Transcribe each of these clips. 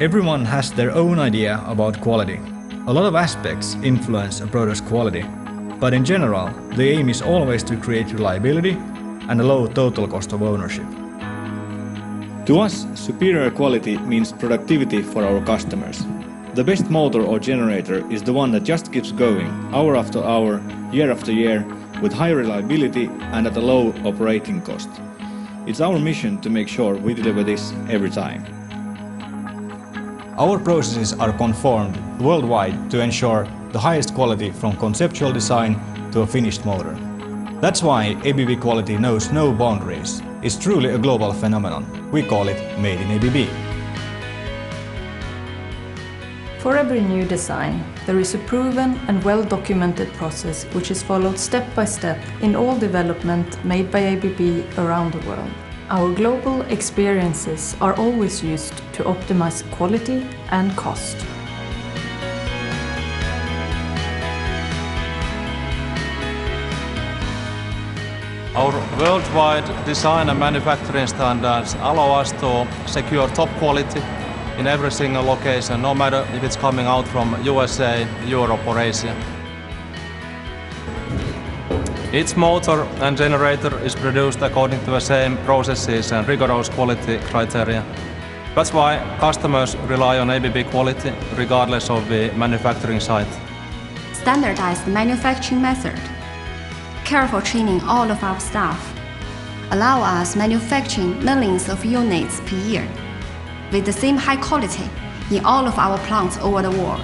Everyone has their own idea about quality. A lot of aspects influence a product's quality, but in general, the aim is always to create reliability and a low total cost of ownership. To us, superior quality means productivity for our customers. The best motor or generator is the one that just keeps going, hour after hour, year after year, with high reliability and at a low operating cost. It's our mission to make sure we deliver this every time. Our processes are conformed worldwide to ensure the highest quality from conceptual design to a finished motor. That's why ABB quality knows no boundaries. It's truly a global phenomenon. We call it Made in ABB. For every new design, there is a proven and well-documented process which is followed step by step in all development made by ABB around the world. Our global experiences are always used to optimize quality and cost. Our worldwide design and manufacturing standards allow us to secure top quality in every single location, no matter if it's coming out from USA, Europe or Asia. Each motor and generator is produced according to the same processes and rigorous quality criteria. That's why customers rely on ABB quality regardless of the manufacturing site. Standardized manufacturing method. Careful training all of our staff. Allow us manufacturing millions of units per year with the same high quality in all of our plants over the world.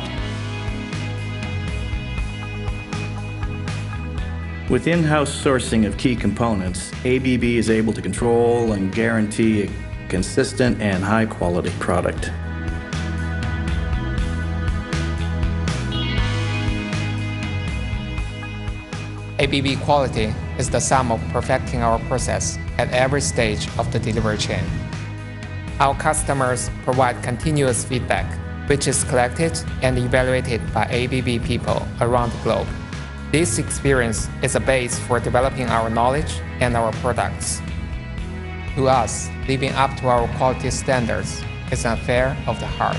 With in-house sourcing of key components, ABB is able to control and guarantee a consistent and high-quality product. ABB quality is the sum of perfecting our process at every stage of the delivery chain. Our customers provide continuous feedback, which is collected and evaluated by ABB people around the globe. This experience is a base for developing our knowledge and our products. To us, living up to our quality standards is an affair of the heart.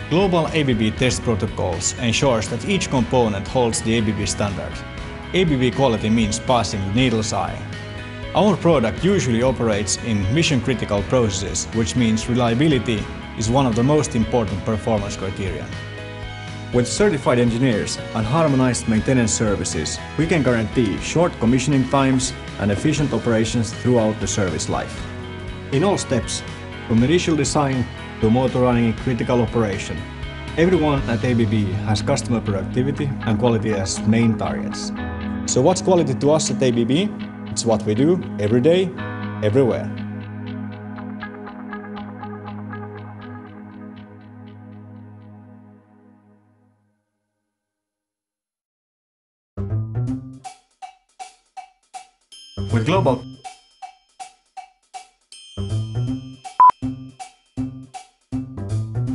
Global ABB test protocols ensures that each component holds the ABB standard. ABB quality means passing the needle's eye. Our product usually operates in mission-critical processes, which means reliability is one of the most important performance criteria. With certified engineers and harmonized maintenance services, we can guarantee short commissioning times and efficient operations throughout the service life. In all steps, from initial design to motor running critical operation, everyone at ABB has customer productivity and quality as main targets. So what's quality to us at ABB? It's what we do every day, everywhere. With global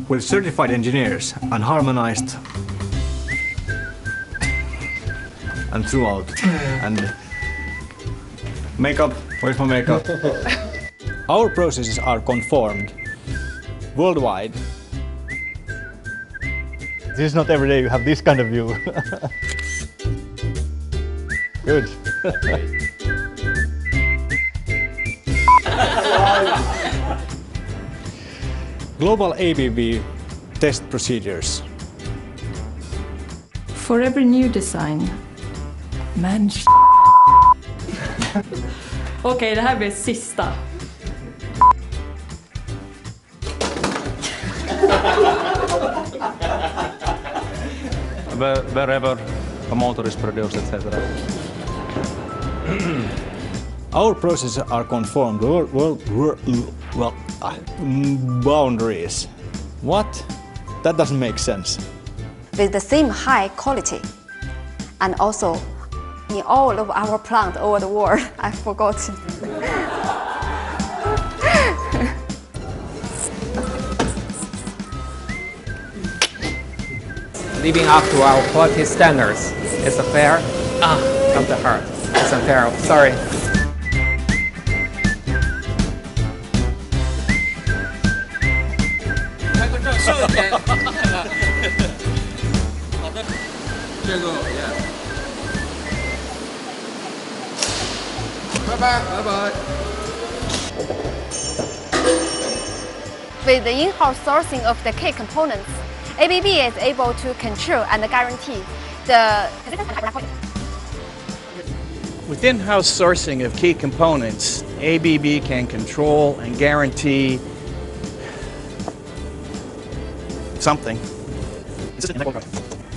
with certified engineers and harmonized and throughout and makeup, where's my makeup? Our processes are conformed worldwide. This is not every day you have this kind of view. Good. Global ABB test procedures. For every new design. Men. Okej, det här blir sista. Wherever a motor is produced, etc. Our processes are conformed boundaries. What? That doesn't make sense. With the same high quality and also in all of our plants over the world. I forgot. Living up to our quality standards is a fair of the heart. It's a fair. Sorry. you go. Yeah. Bye-bye. Bye-bye. With the in-house sourcing of the key components, ABB is able to control and guarantee the With in-house sourcing of key components, ABB can control and guarantee something.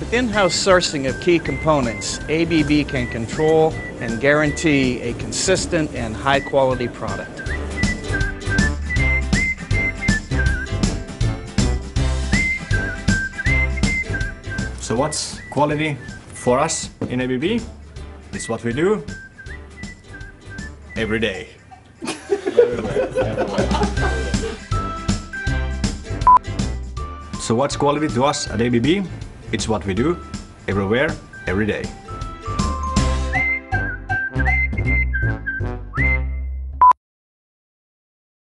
With in-house sourcing of key components, ABB can control and guarantee a consistent and high-quality product. So what's quality for us in ABB? It's what we do every day. So what's quality to us at ABB? It's what we do everywhere, every day.